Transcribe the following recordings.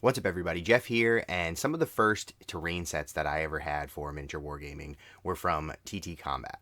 What's up, everybody? Jeff here, and some of the first terrain sets that I ever had for miniature wargaming were from TTCombat.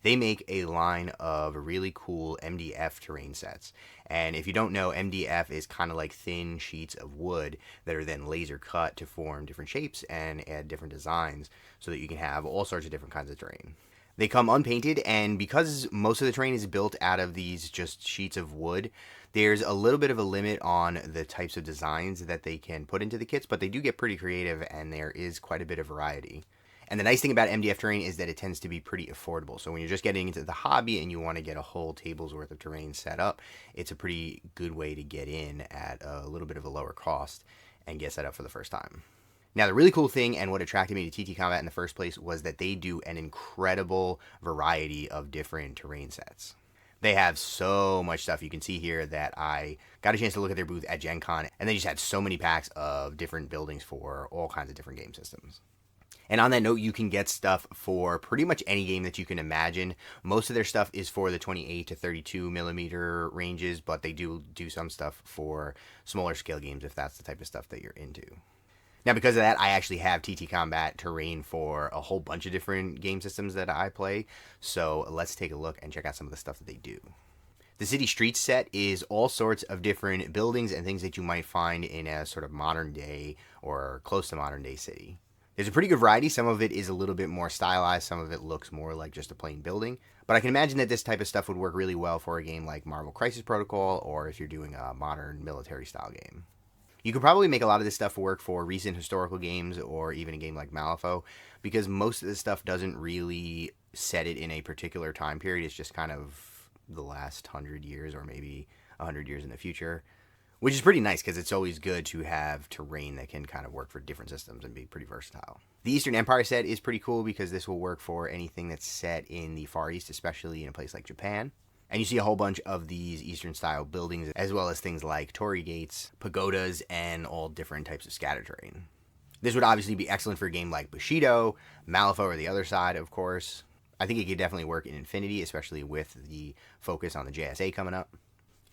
They make a line of really cool MDF terrain sets. And if you don't know, MDF is kind of like thin sheets of wood that are then laser cut to form different shapes and add different designs so that you can have all sorts of different kinds of terrain. They come unpainted, and because most of the terrain is built out of these just sheets of wood, there's a little bit of a limit on the types of designs that they can put into the kits, but they do get pretty creative, and there is quite a bit of variety. And the nice thing about MDF terrain is that it tends to be pretty affordable. So when you're just getting into the hobby and you want to get a whole table's worth of terrain set up, it's a pretty good way to get in at a little bit of a lower cost and get set up for the first time. Now, the really cool thing and what attracted me to TTCombat in the first place was that they do an incredible variety of different terrain sets. They have so much stuff. You can see here that I got a chance to look at their booth at Gen Con, and they just had so many packs of different buildings for all kinds of different game systems. And on that note, you can get stuff for pretty much any game that you can imagine. Most of their stuff is for the 28 to 32 millimeter ranges, but they do some stuff for smaller scale games if that's the type of stuff that you're into. Now, because of that, I actually have TTCombat terrain for a whole bunch of different game systems that I play. So let's take a look and check out some of the stuff that they do. The City Streets set is all sorts of different buildings and things that you might find in a sort of modern day or close to modern day city. There's a pretty good variety. Some of it is a little bit more stylized. Some of it looks more like just a plain building. But I can imagine that this type of stuff would work really well for a game like Marvel Crisis Protocol, or if you're doing a modern military style game. You could probably make a lot of this stuff work for recent historical games or even a game like Malifaux, because most of this stuff doesn't really set it in a particular time period. It's just kind of the last 100 years or maybe 100 years in the future, which is pretty nice because it's always good to have terrain that can kind of work for different systems and be pretty versatile. The Eastern Empire set is pretty cool because this will work for anything that's set in the Far East, especially in a place like Japan. And you see a whole bunch of these Eastern style buildings, as well as things like torii gates, pagodas, and all different types of scatter terrain. This would obviously be excellent for a game like Bushido, Malifaux, or the other side, of course. I think it could definitely work in Infinity, especially with the focus on the JSA coming up.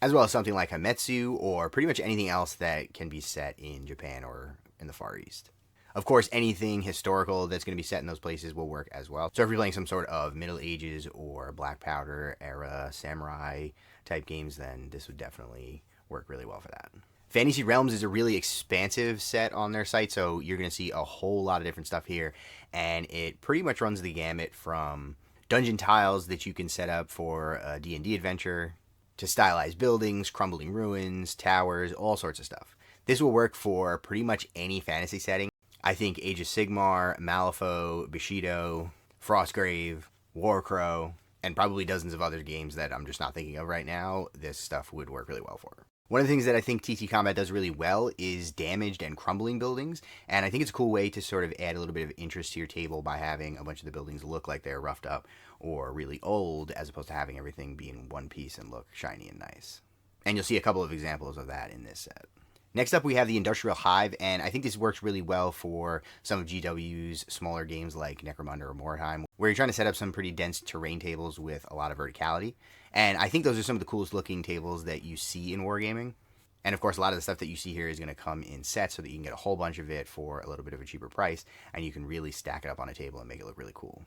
As well as something like Hametsu, or pretty much anything else that can be set in Japan or in the Far East. Of course, anything historical that's going to be set in those places will work as well. So if you're playing some sort of Middle Ages or Black Powder era samurai type games, then this would definitely work really well for that. Fantasy Realms is a really expansive set on their site, so you're going to see a whole lot of different stuff here, and it pretty much runs the gamut from dungeon tiles that you can set up for a D&D adventure to stylized buildings, crumbling ruins, towers, all sorts of stuff. This will work for pretty much any fantasy setting. I think Age of Sigmar, Malifaux, Bushido, Frostgrave, Warcrow, and probably dozens of other games that I'm just not thinking of right now, this stuff would work really well for. One of the things that I think TTCombat does really well is damaged and crumbling buildings, and I think it's a cool way to sort of add a little bit of interest to your table by having a bunch of the buildings look like they're roughed up or really old, as opposed to having everything be in one piece and look shiny and nice. And you'll see a couple of examples of that in this set. Next up, we have the Industrial Hive, and I think this works really well for some of GW's smaller games like Necromunda or Mordheim, where you're trying to set up some pretty dense terrain tables with a lot of verticality. And I think those are some of the coolest looking tables that you see in wargaming. And of course, a lot of the stuff that you see here is going to come in sets so that you can get a whole bunch of it for a little bit of a cheaper price, and you can really stack it up on a table and make it look really cool.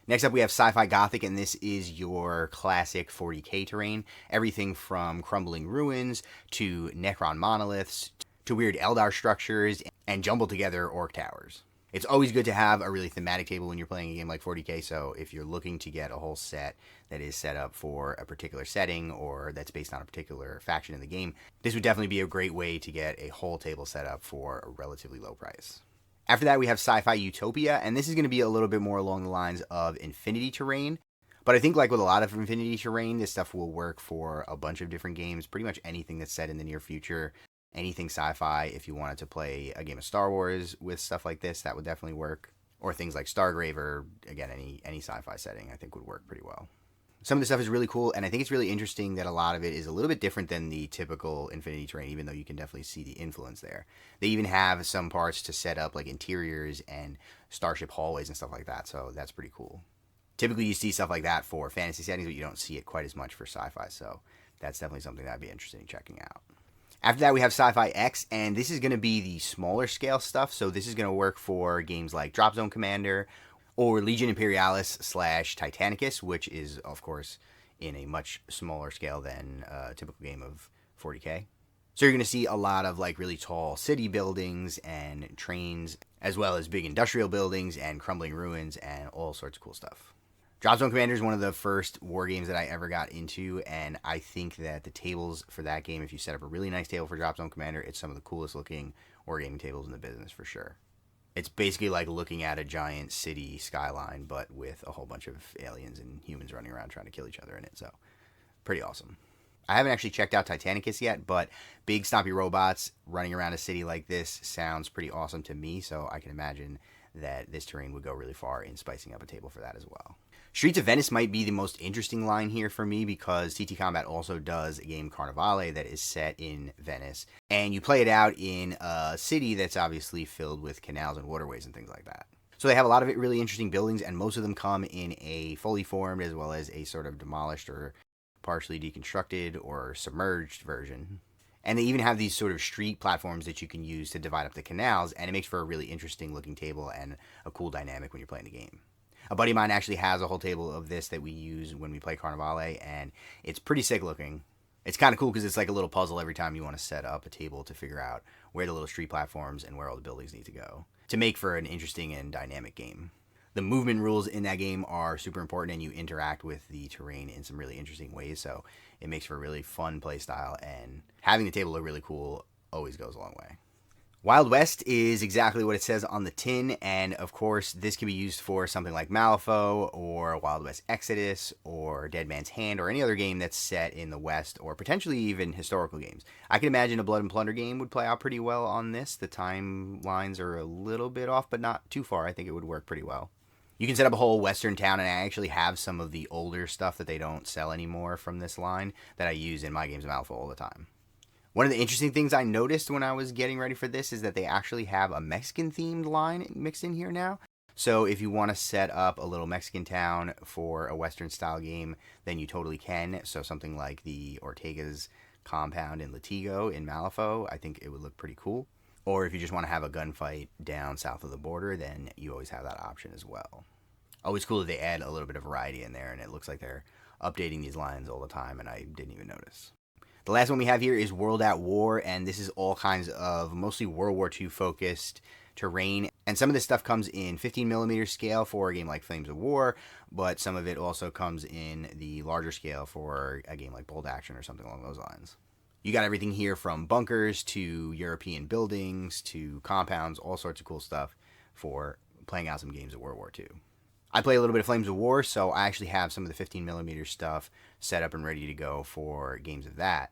Next up, we have Sci-fi Gothic, and this is your classic 40k terrain. Everything from crumbling ruins to Necron monoliths to weird Eldar structures and jumbled together orc towers. It's always good to have a really thematic table when you're playing a game like 40k, so if you're looking to get a whole set that is set up for a particular setting or that's based on a particular faction in the game, this would definitely be a great way to get a whole table set up for a relatively low price. After that, we have Sci-fi Utopia, and this is going to be a little bit more along the lines of Infinity terrain. But I think like with a lot of Infinity terrain, this stuff will work for a bunch of different games, pretty much anything that's set in the near future. Anything sci-fi, if you wanted to play a game of Star Wars with stuff like this, that would definitely work. Or things like Stargrave, or again, any sci-fi setting I think would work pretty well. Some of the stuff is really cool, and I think it's really interesting that a lot of it is a little bit different than the typical Infinity terrain, even though you can definitely see the influence there. They even have some parts to set up like interiors and starship hallways and stuff like that, so that's pretty cool. Typically you see stuff like that for fantasy settings, but you don't see it quite as much for sci-fi, so that's definitely something that I'd be interested in checking out. After that, we have Sci-Fi X, and this is going to be the smaller scale stuff. So this is going to work for games like Drop Zone Commander or Legion Imperialis slash Titanicus, which is, of course, in a much smaller scale than a typical game of 40k. So you're going to see a lot of like really tall city buildings and trains, as well as big industrial buildings and crumbling ruins and all sorts of cool stuff. Drop Zone Commander is one of the first war games that I ever got into, and I think that the tables for that game, if you set up a really nice table for Drop Zone Commander, it's some of the coolest looking wargaming tables in the business for sure. It's basically like looking at a giant city skyline, but with a whole bunch of aliens and humans running around trying to kill each other in it, so pretty awesome. I haven't actually checked out Titanicus yet, but big stompy robots running around a city like this sounds pretty awesome to me, so I can imagine that this terrain would go really far in spicing up a table for that as well. Streets of Venice might be the most interesting line here for me because TTCombat also does a game Carnivale that is set in Venice, and you play it out in a city that's obviously filled with canals and waterways and things like that. So they have a lot of really interesting buildings, and most of them come in a fully formed as well as a sort of demolished or partially deconstructed or submerged version. And they even have these sort of street platforms that you can use to divide up the canals, and it makes for a really interesting looking table and a cool dynamic when you're playing the game. A buddy of mine actually has a whole table of this that we use when we play Carnivale, and it's pretty sick looking. It's kind of cool because it's like a little puzzle every time you want to set up a table to figure out where the little street platforms and where all the buildings need to go to make for an interesting and dynamic game. The movement rules in that game are super important, and you interact with the terrain in some really interesting ways, so it makes for a really fun play style, and having the table look really cool always goes a long way. Wild West is exactly what it says on the tin, and of course this can be used for something like Malifaux or Wild West Exodus or Dead Man's Hand or any other game that's set in the West, or potentially even historical games. I can imagine a Blood and Plunder game would play out pretty well on this. The timelines are a little bit off, but not too far. I think it would work pretty well. You can set up a whole Western town, and I actually have some of the older stuff that they don't sell anymore from this line that I use in my games of Malifaux all the time. One of the interesting things I noticed when I was getting ready for this is that they actually have a Mexican-themed line mixed in here now. So if you want to set up a little Mexican town for a Western-style game, then you totally can. So something like the Ortega's compound in Latigo in Malifaux, I think it would look pretty cool. Or if you just want to have a gunfight down south of the border, then you always have that option as well. Always cool that they add a little bit of variety in there, and it looks like they're updating these lines all the time, and I didn't even notice. The last one we have here is World at War, and this is all kinds of mostly World War II focused terrain. And some of this stuff comes in 15mm scale for a game like Flames of War, but some of it also comes in the larger scale for a game like Bold Action or something along those lines. You got everything here from bunkers to European buildings to compounds, all sorts of cool stuff for playing out some games of World War II. I play a little bit of Flames of War, so I actually have some of the 15mm stuff set up and ready to go for games of that.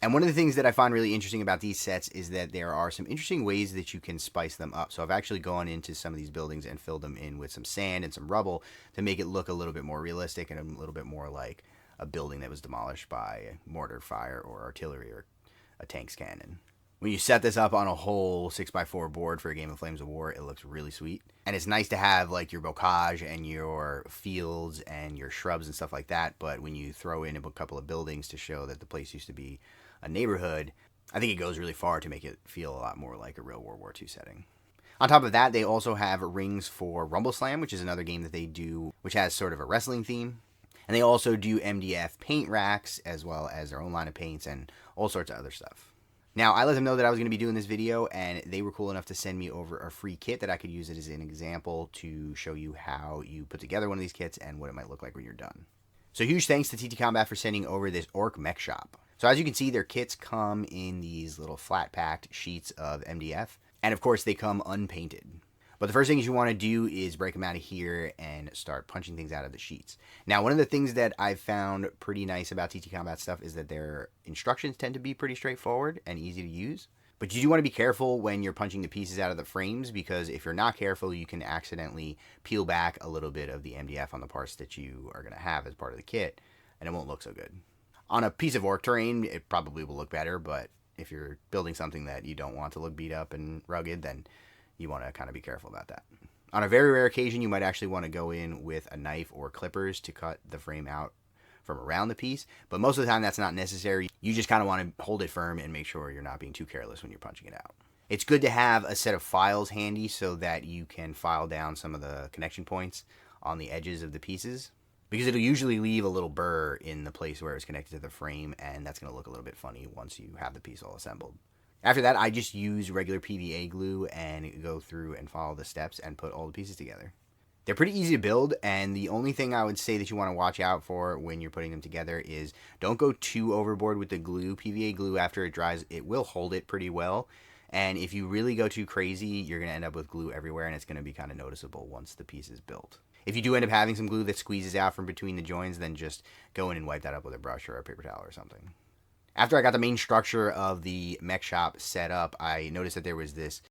And one of the things that I find really interesting about these sets is that there are some interesting ways that you can spice them up. So I've actually gone into some of these buildings and filled them in with some sand and some rubble to make it look a little bit more realistic and a little bit more like a building that was demolished by mortar fire or artillery or a tank's cannon. When you set this up on a whole 6x4 board for a game of Flames of War, it looks really sweet. And it's nice to have like your bocage and your fields and your shrubs and stuff like that, but when you throw in a couple of buildings to show that the place used to be a neighborhood, I think it goes really far to make it feel a lot more like a real World War II setting. On top of that, they also have rings for Rumble Slam, which is another game that they do, which has sort of a wrestling theme. And they also do MDF paint racks, as well as their own line of paints and all sorts of other stuff. Now, I let them know that I was going to be doing this video, and they were cool enough to send me over a free kit that I could use it as an example to show you how you put together one of these kits and what it might look like when you're done. So huge thanks to TTCombat for sending over this Orc Mek Shop. So as you can see, their kits come in these little flat-packed sheets of MDF, and of course they come unpainted. But the first thing you want to do is break them out of here and start punching things out of the sheets. Now, one of the things that I've found pretty nice about TTCombat stuff is that their instructions tend to be pretty straightforward and easy to use. But you do want to be careful when you're punching the pieces out of the frames, because if you're not careful, you can accidentally peel back a little bit of the MDF on the parts that you are going to have as part of the kit, and it won't look so good. On a piece of orc terrain, it probably will look better, but if you're building something that you don't want to look beat up and rugged, then you want to kind of be careful about that. On a very rare occasion, you might actually want to go in with a knife or clippers to cut the frame out from around the piece, but most of the time that's not necessary. You just kind of want to hold it firm and make sure you're not being too careless when you're punching it out. It's good to have a set of files handy so that you can file down some of the connection points on the edges of the pieces, because it'll usually leave a little burr in the place where it's connected to the frame, and that's going to look a little bit funny once you have the piece all assembled. After that, I just use regular PVA glue and go through and follow the steps and put all the pieces together. They're pretty easy to build, and the only thing I would say that you want to watch out for when you're putting them together is don't go too overboard with the glue. PVA glue, after it dries, it will hold it pretty well, and if you really go too crazy, you're going to end up with glue everywhere, and it's going to be kind of noticeable once the piece is built. If you do end up having some glue that squeezes out from between the joins, then just go in and wipe that up with a brush or a paper towel or something. After I got the main structure of the mech shop set up, I noticed that there was this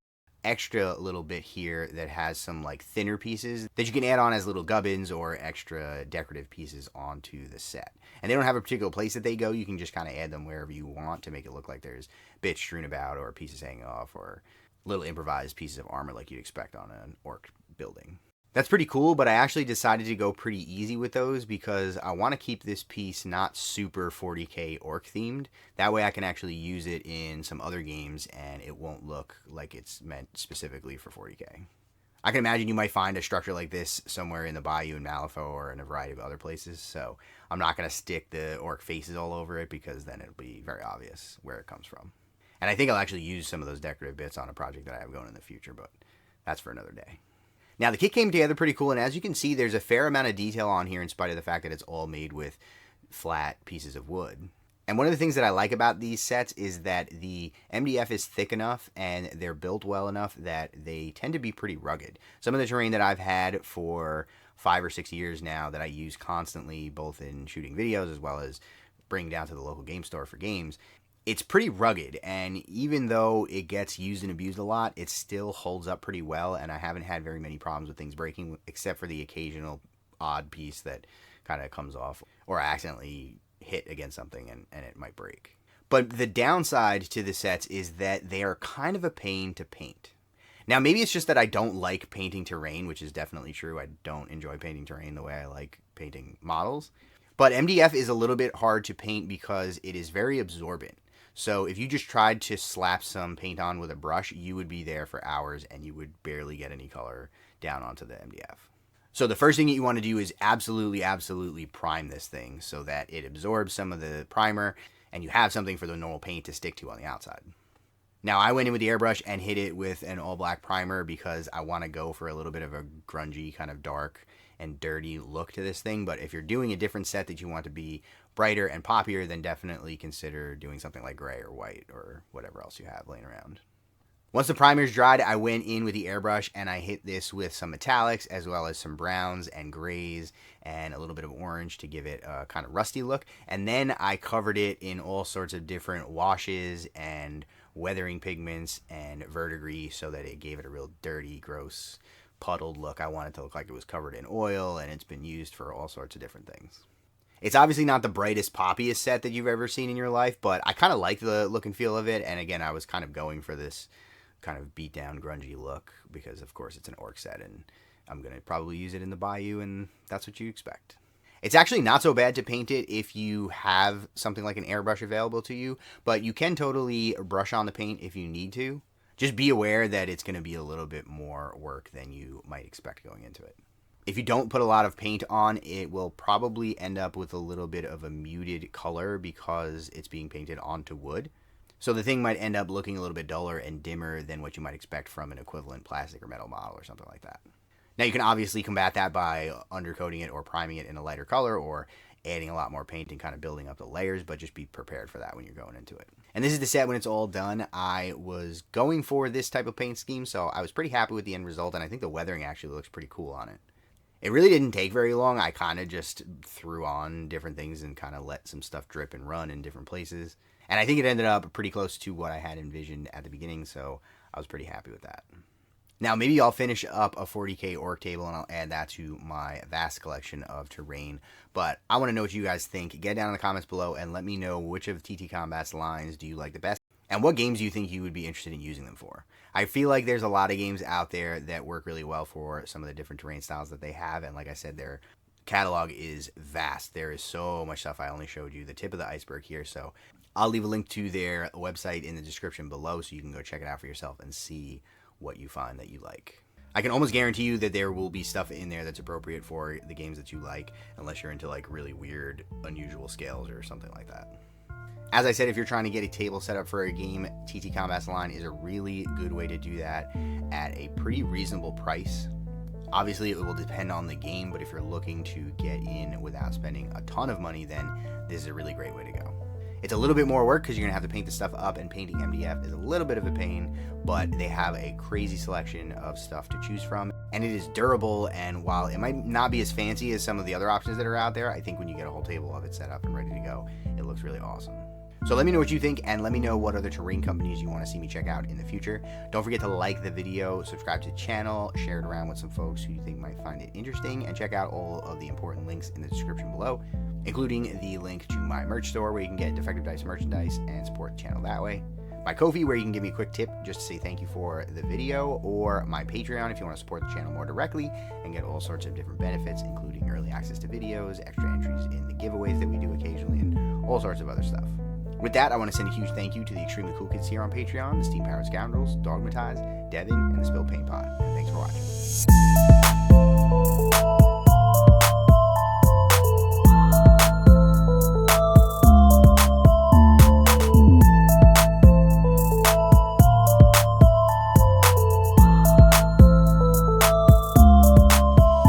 extra little bit here that has some like thinner pieces that you can add on as little gubbins or extra decorative pieces onto the set. And they don't have a particular place that they go. You can just kind of add them wherever you want to make it look like there's bits strewn about or pieces hanging off or little improvised pieces of armor like you'd expect on an orc building. That's pretty cool, but I actually decided to go pretty easy with those because I want to keep this piece not super 40k orc themed. That way I can actually use it in some other games and it won't look like it's meant specifically for 40k. I can imagine you might find a structure like this somewhere in the Bayou in Malifaux or in a variety of other places, so I'm not going to stick the orc faces all over it because then it'll be very obvious where it comes from. And I think I'll actually use some of those decorative bits on a project that I have going in the future, but that's for another day. Now, the kit came together pretty cool, and as you can see, there's a fair amount of detail on here in spite of the fact that it's all made with flat pieces of wood. And one of the things that I like about these sets is that the MDF is thick enough and they're built well enough that they tend to be pretty rugged. Some of the terrain that I've had for 5 or 6 years now that I use constantly, both in shooting videos as well as bringing down to the local game store for games, it's pretty rugged, and even though it gets used and abused a lot, it still holds up pretty well, and I haven't had very many problems with things breaking, except for the occasional odd piece that kind of comes off, or I accidentally hit against something and it might break. But the downside to the sets is that they are kind of a pain to paint. Now, maybe it's just that I don't like painting terrain, which is definitely true. I don't enjoy painting terrain the way I like painting models. But MDF is a little bit hard to paint because it is very absorbent. So if you just tried to slap some paint on with a brush, you would be there for hours and you would barely get any color down onto the MDF. So the first thing that you want to do is absolutely prime this thing so that it absorbs some of the primer and you have something for the normal paint to stick to on the outside. Now, I went in with the airbrush and hit it with an all black primer because I want to go for a little bit of a grungy, kind of dark and dirty look to this thing. But if you're doing a different set that you want to be brighter and poppier, then definitely consider doing something like gray or white or whatever else you have laying around. Once the primer's dried, I went in with the airbrush and I hit this with some metallics as well as some browns and grays and a little bit of orange to give it a kind of rusty look. And then I covered it in all sorts of different washes and weathering pigments and verdigris so that it gave it a real dirty, gross, puddled look. I want it to look like it was covered in oil and it's been used for all sorts of different things. It's obviously not the brightest, poppiest set that you've ever seen in your life, but I kind of like the look and feel of it. And again, I was kind of going for this kind of beat down, grungy look because, of course, it's an orc set and I'm going to probably use it in the Bayou and that's what you expect. It's actually not so bad to paint it if you have something like an airbrush available to you, but you can totally brush on the paint if you need to. Just be aware that it's going to be a little bit more work than you might expect going into it. If you don't put a lot of paint on, it will probably end up with a little bit of a muted color because it's being painted onto wood. So the thing might end up looking a little bit duller and dimmer than what you might expect from an equivalent plastic or metal model or something like that. Now, you can obviously combat that by undercoating it or priming it in a lighter color or adding a lot more paint and kind of building up the layers, but just be prepared for that when you're going into it. And this is the set when it's all done. I was going for this type of paint scheme, so I was pretty happy with the end result, and I think the weathering actually looks pretty cool on it. It really didn't take very long. I kind of just threw on different things and kind of let some stuff drip and run in different places. And I think it ended up pretty close to what I had envisioned at the beginning, so I was pretty happy with that. Now, maybe I'll finish up a 40k orc table and I'll add that to my vast collection of terrain. But I want to know what you guys think. Get down in the comments below and let me know which of TTCombat's lines do you like the best and what games do you think you would be interested in using them for. I feel like there's a lot of games out there that work really well for some of the different terrain styles that they have. And like I said, they're catalog is vast. There is so much stuff. I only showed you the tip of the iceberg here, so I'll leave a link to their website in the description below so you can go check it out for yourself and see what you find that you like. I can almost guarantee you that there will be stuff in there that's appropriate for the games that you like, unless you're into like really weird, unusual scales or something like that. As I said, if you're trying to get a table set up for a game, TTCombat's line is a really good way to do that at a pretty reasonable price. Obviously, it will depend on the game, but if you're looking to get in without spending a ton of money, then this is a really great way to go. It's a little bit more work because you're going to have to paint the stuff up, and painting MDF is a little bit of a pain, but they have a crazy selection of stuff to choose from, and it is durable, and while it might not be as fancy as some of the other options that are out there, I think when you get a whole table of it set up and ready to go, it looks really awesome. So let me know what you think, and let me know what other terrain companies you want to see me check out in the future. Don't forget to like the video, subscribe to the channel, share it around with some folks who you think might find it interesting, and check out all of the important links in the description below, including the link to my merch store where you can get DefectiveDice merchandise and support the channel that way. My Ko-fi where you can give me a quick tip just to say thank you for the video, or my Patreon if you want to support the channel more directly and get all sorts of different benefits, including early access to videos, extra entries in the giveaways that we do occasionally, and all sorts of other stuff. With that, I want to send a huge thank you to the extremely cool kids here on Patreon, the Steam Powered Scoundrels, Dogmatized, Devin, and the Spilled Paint Pod. And thanks for watching.